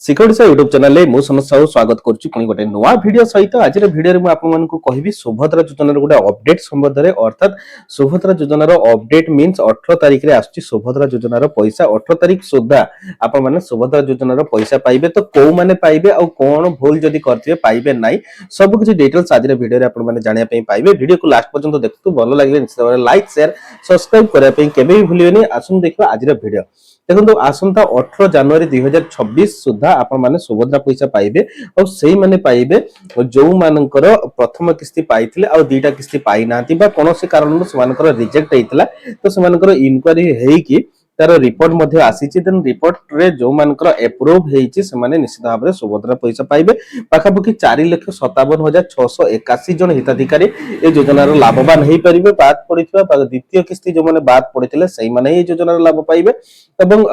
security YouTube channel मु समस्या स्वागत करुच्ची पुणी गोटे नुआ वीडियो सहित आज वीडियो में आपको कहबी सुभद्रा योजनार गोटे अपडेट संबंध में अर्थात सुभद्रा योजनार अपडेट मीन्स 18 तारिख में आसुची सुभद्रा योजनार पैसा 18 तारिख सुधा आपण माने सुभद्रा योजनार पैसा पाइबे तो कौ माने पाइबे और कौन भूल जदि करथिबे पाइबे नाही सब कुछ डिटेल्स आज वीडियो आपण माने जानिया पई पाइबे वीडियो को लास्ट पर्यंत देखतु भलो लागले निश्चित भाबे लाइक शेयर सब्सक्राइब करिया पई केबे भी भूलिबेनी आसुन देखबा आज वीडियो देखो आसंता 18 जनवरी 2026 सुधा आपण माने सुभद्रा पैसा पाइबे और सेही माने पाइबे जो मानकर प्रथम किस्ती पाइथिले और दुईटा किस्ती पाइ नांती बा कोनोसी कारण से मानकर रिजेक्ट हेतिला तो से मानकर इंक्वायरी हेई कि तार रिपोर्ट मध्ये आसीची देन रिपोर्ट रे जो मानकर अप्रूव हेइची से माने निश्चित भाव रे सुभद्रा पैसा पाइबे पाखापाखि 4,57,681 जन हिताधिकारी ए योजनार लाभवान हेई परिबे बात पड़िथिबा द्वितीय किस्ती जो माने बात पड़िथिले सेही माने ए योजनार लाभ पाइबे एवं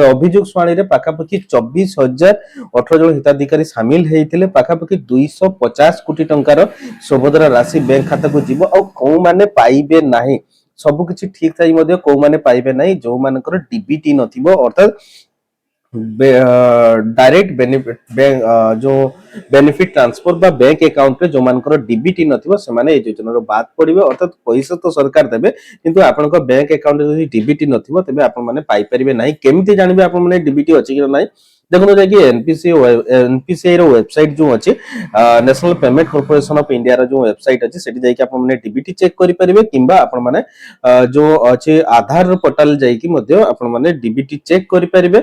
अभियोग शुणाणी रे पाखापाखि 24,018 जन हिताधिकारी शामिल हेइथिले पाखापाखि 250 कोटी टंकार सुभद्रा राशि बैंक खाता को जीवो और को माने पाइबे नाही सब किछि ठीक थाई मध्ये को माने पाइबे नाही जो मानकर डीबीटी नथिबो अर्थात डायरेक्ट बेनिफिट जो बेनिफिट ट्रांसफर बा बैंक अकाउंट रे जो मानकर डीबीटी नथिबो से माने ए योजना रो बात पड़िबे अर्थात पैसा तो सरकार देबे किंतु आपन को बैंक अकाउंट रे डीबीटी नथिबो तबे आपन माने पाइ परिबे नाही केमिति जानिबे आपन माने डीबीटी अछि कि नाही देखो जाकि एनपीसीआई रो वेबसाइट जो अछि National Payment Corporation of India रो जो वेबसाइट अछि सेठी जाकि आपन माने डीबीटी चेक करि परिबे किंबा आपन माने जो अछि आधार पोर्टल जाकि मध्ये आपन माने डीबीटी चेक करि परिबे